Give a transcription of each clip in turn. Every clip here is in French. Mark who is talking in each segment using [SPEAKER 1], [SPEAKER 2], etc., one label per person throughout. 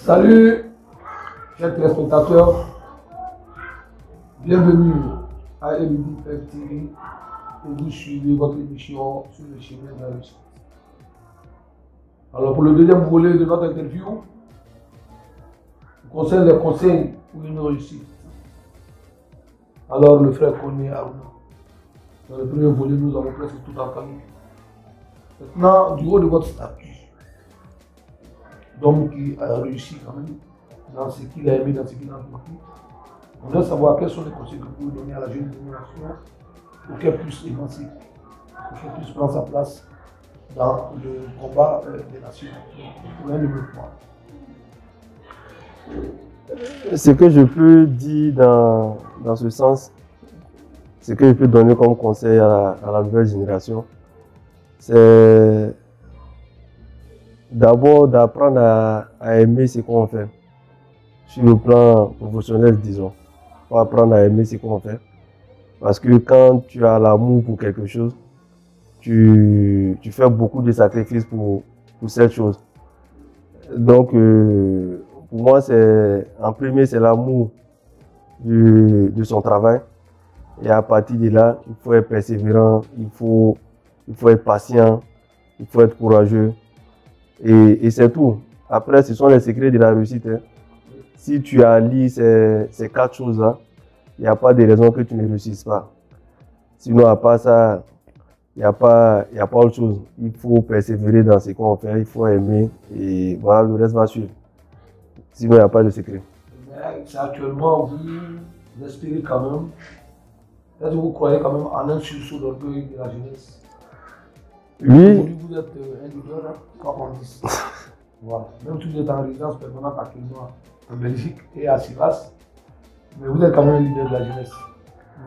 [SPEAKER 1] Salut, chers téléspectateurs, bienvenue à MDF TV et vous suivez votre émission sur le chemin de la réussite. Alors pour le deuxième volet de notre interview, on concerne les conseils pour une réussite. Alors le frère connaît Aruna. Dans le premier volet, nous avons presque tout entendu. Maintenant, du haut de votre statut, d'homme qui a réussi quand même, dans ce qu'il a aimé, dans ce qu'il a accompli, on doit savoir quels sont les conseils que vous pouvez donner à la jeune génération pour qu'elle puisse évancer, pour qu'elle puisse prendre sa place dans le combat des nations, pour un développement.
[SPEAKER 2] Ce que je peux dire dans ce sens, ce que je peux donner comme conseil à la nouvelle génération, c'est d'abord d'apprendre à aimer ce qu'on fait. Sur le plan professionnel, disons. Il faut apprendre à aimer ce qu'on fait. Parce que quand tu as l'amour pour quelque chose, tu fais beaucoup de sacrifices pour cette chose. Donc, pour moi, en premier, c'est l'amour de son travail. Et à partir de là, il faut être persévérant, il faut être patient, il faut être courageux. Et c'est tout. Après, ce sont les secrets de la réussite. Hein. Si tu allies ces quatre choses-là, il n'y a pas de raison que tu ne réussisses pas. Sinon, à part ça, il n'y a pas autre chose. Il faut persévérer dans ce qu'on fait, il faut aimer et voilà, le reste va suivre. Sinon, il n'y a pas de secret.
[SPEAKER 1] Mais actuellement, vous espérez quand même, est-ce que vous croyez quand même en un sursaut d'orgueil de la jeunesse?
[SPEAKER 2] Oui.
[SPEAKER 1] Aujourd'hui, vous êtes un leader, hein, comme on dit. Voilà. Même si vous êtes en résidence permanente actuellement en Belgique et à Sivas, mais vous êtes quand même un leader de la jeunesse.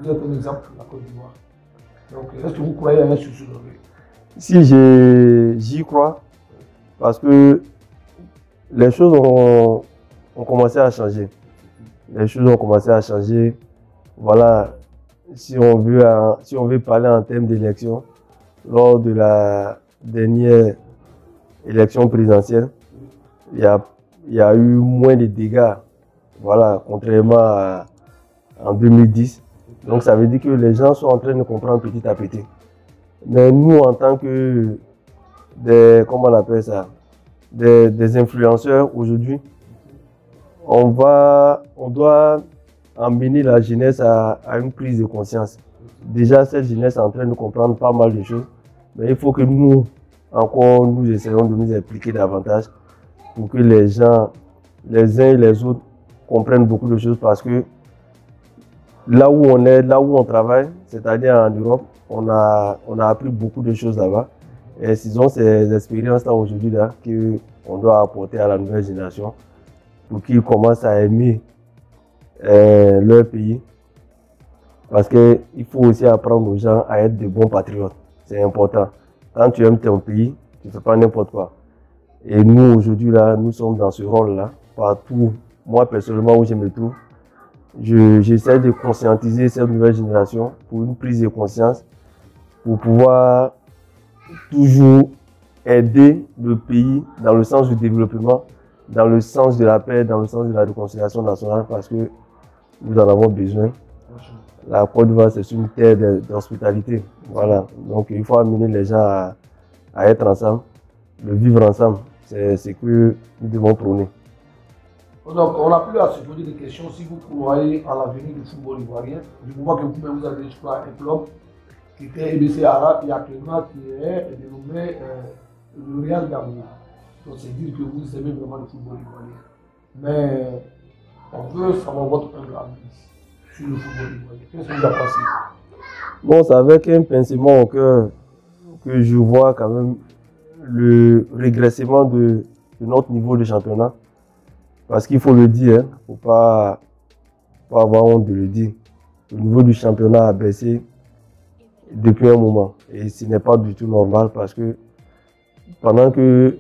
[SPEAKER 1] Vous êtes un exemple pour la Côte d'Ivoire. Donc, est-ce que vous croyez en un sursaut d'orgueil?
[SPEAKER 2] Si j'y crois, parce que les choses ont commencé à changer. Les choses ont commencé à changer. Voilà, si on veut parler en termes d'élection, lors de la dernière élection présidentielle, il y a eu moins de dégâts, voilà, contrairement à en 2010. Donc ça veut dire que les gens sont en train de comprendre petit à petit. Mais nous, en tant que comment on appelle ça, des influenceurs aujourd'hui, on doit emmener la jeunesse à une prise de conscience. Déjà, cette jeunesse est en train de comprendre pas mal de choses, mais il faut que nous essayons de nous impliquer davantage pour que les gens, les uns et les autres, comprennent beaucoup de choses parce que là où on est, là où on travaille, c'est-à-dire en Europe, on a appris beaucoup de choses là-bas. Et ce sont ces expériences-là aujourd'hui qu'on doit apporter à la nouvelle génération pour qu'ils commencent à aimer leur pays. Parce qu'il faut aussi apprendre aux gens à être de bons patriotes. C'est important. Quand tu aimes ton pays, tu ne fais pas n'importe quoi. Et nous, aujourd'hui, là, nous sommes dans ce rôle-là. Partout, moi, personnellement, où je me trouve, j'essaie de conscientiser cette nouvelle génération pour une prise de conscience, pour pouvoir toujours aider le pays dans le sens du développement, dans le sens de la paix, dans le sens de la réconciliation nationale, parce que nous en avons besoin. La Côte d'Ivoire, c'est une terre d'hospitalité. Voilà. Donc, il faut amener les gens à être ensemble, de vivre ensemble. C'est ce que nous devons prôner.
[SPEAKER 1] Donc, on n'a plus à se poser des questions si vous croyez en l'avenir du football ivoirien. Du moment que vous-même vous avez exploité un club qui était EBC Arabe et actuellement qui est dénommé le Real Gamour. Donc, c'est dire que vous aimez vraiment le football ivoirien. Mais on veut savoir votre humble avis sur le football ivoirien. Qu'est-ce que vous avez pensé?
[SPEAKER 2] Bon, c'est avec un pincement au cœur que je vois quand même le régressement de notre niveau de championnat. Parce qu'il faut le dire, il ne faut pas avoir honte de le dire. Le niveau du championnat a baissé depuis un moment. Et ce n'est pas du tout normal parce que pendant que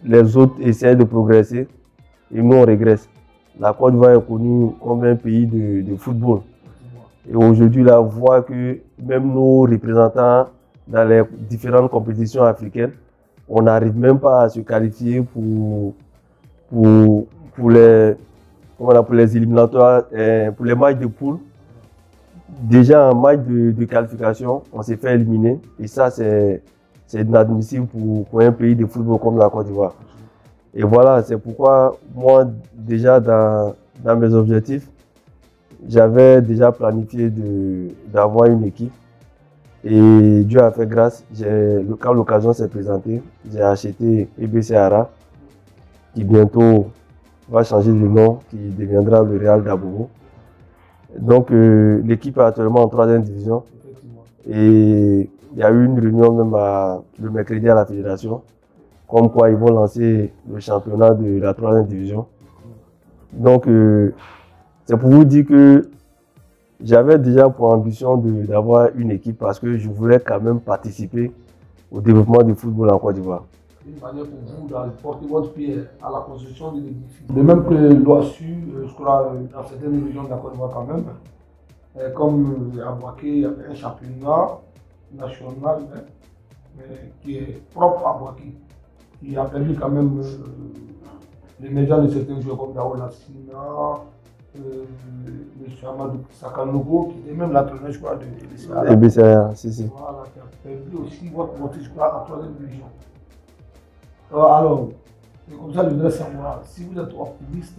[SPEAKER 2] les autres essaient de progresser, et nous on régresse. La Côte d'Ivoire est connue comme un pays de football. Et aujourd'hui, là, on voit que même nos représentants dans les différentes compétitions africaines, on n'arrive même pas à se qualifier pour pour les, voilà, pour les éliminatoires, pour les matchs de poule. Déjà un match de qualification, on s'est fait éliminer. Et ça, c'est inadmissible pour un pays de football comme la Côte d'Ivoire. Et voilà, c'est pourquoi moi, déjà dans mes objectifs, j'avais déjà planifié d'avoir une équipe. Et Dieu a fait grâce, quand l'occasion s'est présentée, j'ai acheté EBC Ara, qui bientôt va changer de nom, qui deviendra le Real d'Abobo. Donc l'équipe est actuellement en 3e division. Et il y a eu une réunion même le mercredi à la fédération, comme quoi ils vont lancer le championnat de la 3e division. Donc c'est pour vous dire que j'avais déjà pour ambition d'avoir une équipe parce que je voulais quand même participer au développement du football en Côte d'Ivoire.
[SPEAKER 1] Une manière pour vous d'apporter votre pierre à la construction de l'édifice. De même que l'OASU, je crois, dans certaines régions de la Côte d'Ivoire quand même, comme à Boaké, il y avait un championnat national qui est propre à Boaké, qui a permis quand même l'émergence de certains joueurs comme Daoula Sina, M. Amadou Sakanogo, qui était même l'entraîneur, je crois, de
[SPEAKER 2] BCA. Si.
[SPEAKER 1] Voilà, qui a permis aussi votre montée, je crois, en 3e division. Alors, c'est comme ça que je voudrais savoir si vous êtes optimiste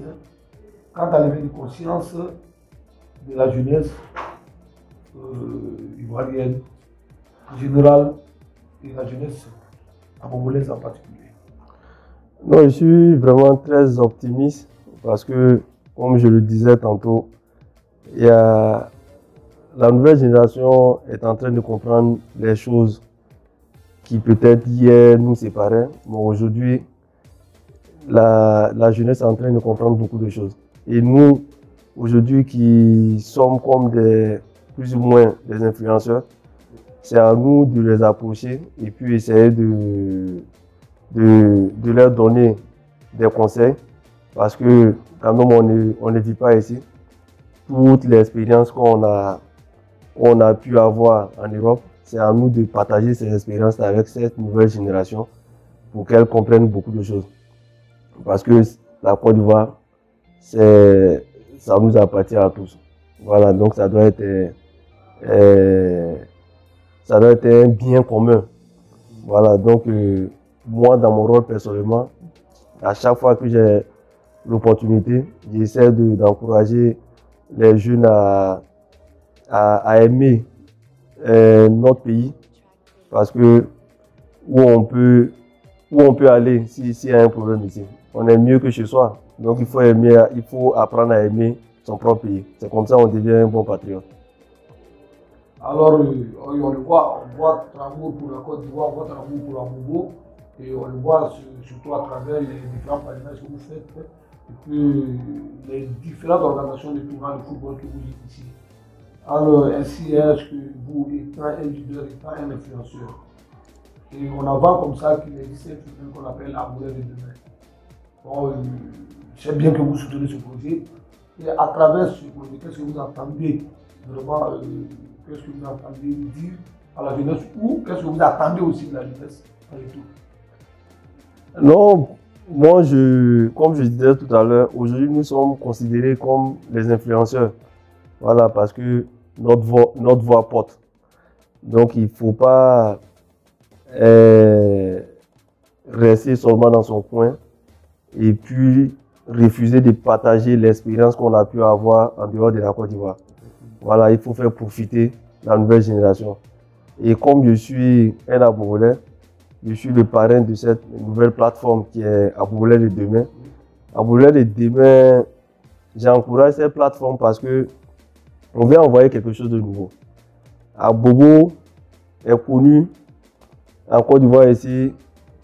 [SPEAKER 1] quant à l'éveil de conscience de la jeunesse ivoirienne en général et la jeunesse abobolaise en particulier.
[SPEAKER 2] Non, je suis vraiment très optimiste parce que, comme je le disais tantôt, la nouvelle génération est en train de comprendre les choses qui peut-être hier nous séparaient, mais aujourd'hui, la jeunesse est en train de comprendre beaucoup de choses. Et nous, aujourd'hui, qui sommes comme plus ou moins des influenceurs, c'est à nous de les approcher et puis essayer de leur donner des conseils parce que quand même on ne vit pas ici. Toute l'expérience qu'on a pu avoir en Europe, c'est à nous de partager ces expériences avec cette nouvelle génération pour qu'elle comprenne beaucoup de choses. Parce que la Côte d'Ivoire, ça nous appartient à tous. Voilà, donc ça doit être un bien commun. Voilà, donc moi, dans mon rôle personnellement, à chaque fois que j'ai l'opportunité, j'essaie d'encourager les jeunes à aimer notre pays, parce que où on peut aller s'il y a un problème ici. On est mieux que chez soi. Donc il faut apprendre à aimer son propre pays. C'est comme ça qu'on devient un bon patriote.
[SPEAKER 1] Alors, on le voit, on voit votre amour pour la Côte d'Ivoire, votre amour pour la Bobo, et on le voit surtout à travers les différents parrainages que vous faites, et puis les différentes organisations de tournoi de football que vous dites ici. Alors, ainsi est-ce que vous, étant un leader, étant un influenceur, et on avance comme ça qu'il existe un film qu'on appelle Amoureux de demain. Bon, je sais bien que vous soutenez ce projet, et à travers ce projet, qu'est-ce que vous entendez vraiment, qu'est-ce que vous entendez dire à la jeunesse, ou qu'est-ce que vous attendez aussi de la jeunesse en retour?
[SPEAKER 2] Non, moi, comme je disais tout à l'heure, aujourd'hui nous sommes considérés comme les influenceurs. Voilà, parce que notre voix porte. Donc il ne faut pas rester seulement dans son coin et puis refuser de partager l'expérience qu'on a pu avoir en dehors de la Côte d'Ivoire. Voilà, il faut faire profiter la nouvelle génération. Et comme je suis un Abobolais, je suis le parrain de cette nouvelle plateforme qui est Abobolais de demain. Abobolais de demain, j'encourage cette plateforme parce que on veut envoyer quelque chose de nouveau. Abobo est connu en Côte d'Ivoire ici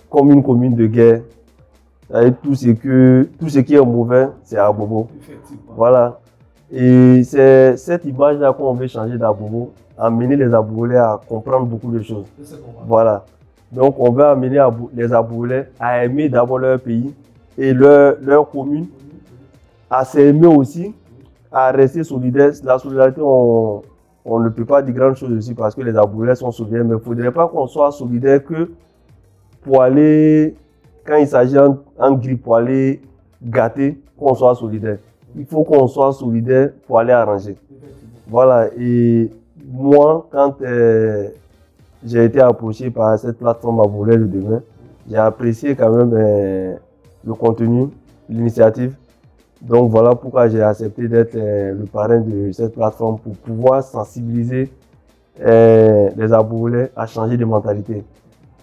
[SPEAKER 2] comme une commune de guerre. Tout ce qui est mauvais, c'est Abobo. Voilà. Et c'est cette image-là qu'on veut changer d'Abobo, amener les Abobolais à comprendre beaucoup de choses. Voilà. Donc on veut amener les Abobolais à aimer d'abord leur pays et leur commune, à s'aimer aussi, à rester solidaires. La solidarité, on ne peut pas dire grand chose aussi parce que les Abobolais sont solidaires, mais il ne faudrait pas qu'on soit solidaire que pour aller, quand il s'agit en grippe, pour aller gâter qu'on soit solidaire. Il faut qu'on soit solidaire pour aller arranger. Voilà, et moi, quand j'ai été approché par cette plateforme Aboulé le demain, j'ai apprécié quand même le contenu, l'initiative. Donc voilà pourquoi j'ai accepté d'être le parrain de cette plateforme pour pouvoir sensibiliser les Aboulés à changer de mentalité.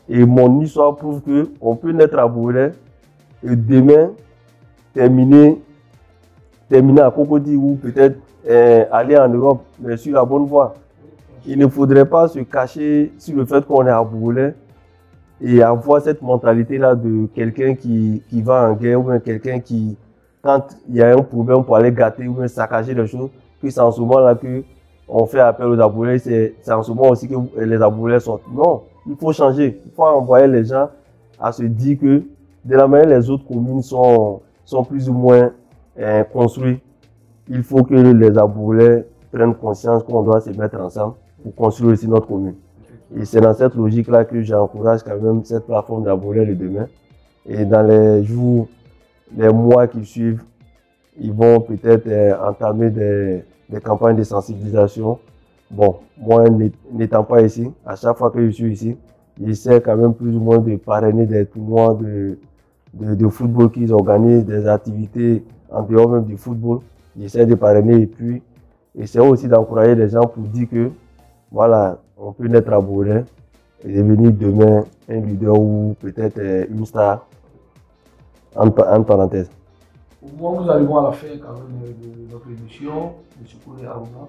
[SPEAKER 2] Et mon histoire prouve qu'on peut naître Aboulé et demain terminer à Cocody ou peut-être aller en Europe, mais sur la bonne voie. Il ne faudrait pas se cacher sur le fait qu'on est Aboulé et avoir cette mentalité-là de quelqu'un qui va en guerre ou bien quelqu'un qui, quand il y a un problème pour aller gâter ou bien saccager les choses, que c'est en ce moment-là qu'on fait appel aux Aboulés, c'est en ce moment aussi que les Aboulés sortent. Non, il faut changer. Il faut envoyer les gens à se dire que de la manière les autres communes sont plus ou moins construites, il faut que les Aboulés prennent conscience qu'on doit se mettre ensemble pour construire aussi notre commune. Et c'est dans cette logique-là que j'encourage quand même cette plateforme d'Aboulé le demain. Et dans les jours, les mois qui suivent, ils vont peut-être entamer des campagnes de sensibilisation. Bon, moi n'étant pas ici, à chaque fois que je suis ici, j'essaie quand même plus ou moins de parrainer des tournois de football qu'ils organisent, des activités en dehors même du football. J'essaie de parrainer et puis essayer aussi d'encourager les gens pour dire que voilà, on peut naître à Aboulé et devenir demain un leader ou peut-être une star, en parenthèse.
[SPEAKER 1] Au moment où nous arrivons à la fin quand même de notre émission, M. Koné Aruna,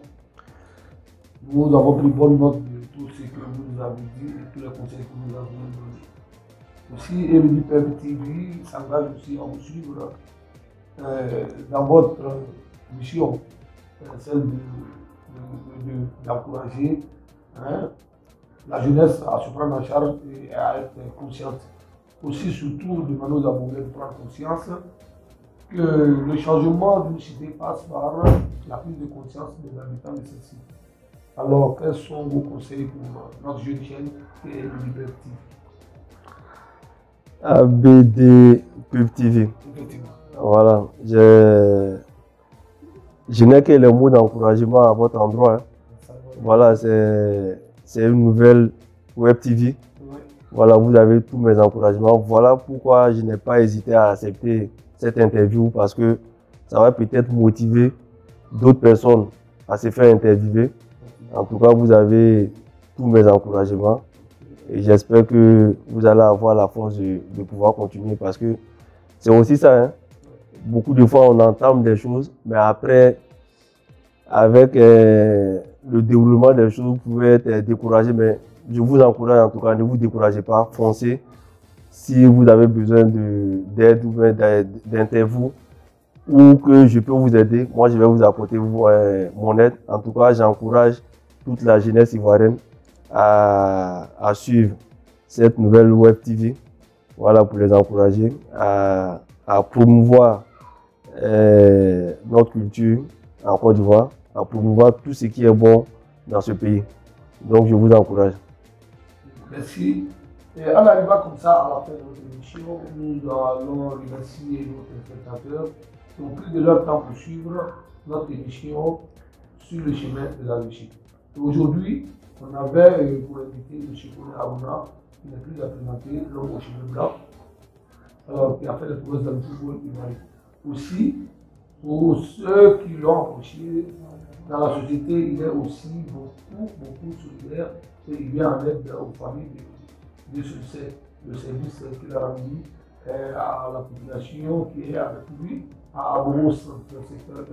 [SPEAKER 1] nous avons pris bonne note de tout ce que vous nous avez dit et tous les conseils que vous nous avez donnés. Aussi, Emily Pep TV s'engage aussi à vous suivre dans votre mission, celle d'encourager la jeunesse à se prendre en charge et à être consciente. Aussi, surtout, demander aux Aboulés de prendre conscience que le changement d'une cité passe par la prise de conscience des habitants de cette cité. Alors, quels sont vos conseils pour notre jeune chaîne et le Liberté TV?
[SPEAKER 2] ABD Pub TV. Voilà, je n'ai que les mots d'encouragement à votre endroit. Hein. Voilà, c'est une nouvelle web TV. Ouais. Voilà, vous avez tous mes encouragements. Voilà pourquoi je n'ai pas hésité à accepter cette interview parce que ça va peut-être motiver d'autres personnes à se faire interviewer. En tout cas, vous avez tous mes encouragements et j'espère que vous allez avoir la force de pouvoir continuer parce que c'est aussi ça. Hein. Beaucoup de fois, on entame des choses, mais après, avec le déroulement des choses, vous pouvez être découragé. Mais je vous encourage en tout cas, ne vous découragez pas, foncez. Si vous avez besoin d'aide ou d'interview ou que je peux vous aider, moi je vais vous apporter mon aide. En tout cas, j'encourage toute la jeunesse ivoirienne à suivre cette nouvelle web TV. Voilà, pour les encourager à promouvoir notre culture en Côte d'Ivoire, à promouvoir tout ce qui est bon dans ce pays. Donc je vous encourage.
[SPEAKER 1] Merci. Et en arrivant comme ça à la fin de notre émission, nous allons remercier nos spectateurs qui ont pris de leur temps pour suivre notre émission sur le chemin de la réussite. Aujourd'hui, on avait pour inviter M. Koné Aruna, qui n'est plus à présenter, l'homme aux cheveux blancs, qui a fait des prouesses dans le football ivoirien. Aussi, pour ceux qui l'ont approché dans la société, il est aussi beaucoup solidaire et il vient en aide aux familles de le service qu'il a rendu à la population qui est avec lui, à Abobo, dans le secteur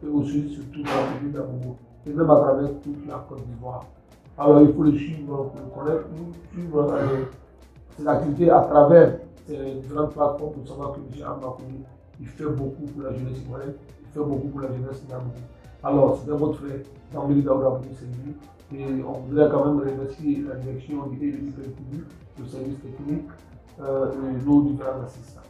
[SPEAKER 1] 1, et aussi surtout dans la ville d'Abobo, et même à travers toute la Côte d'Ivoire. Alors il faut le suivre pour le connaître, suivre ses activités à travers ces différentes plateformes pour savoir que M. Amakouni, il fait beaucoup pour la jeunesse ivoirienne, il fait beaucoup pour la jeunesse d'Abobo. Alors, c'était votre frère, Dambéli Daouda pour servir. Et on voudrait quand même remercier la direction de l'IPTV, le service technique et nos différents assistants.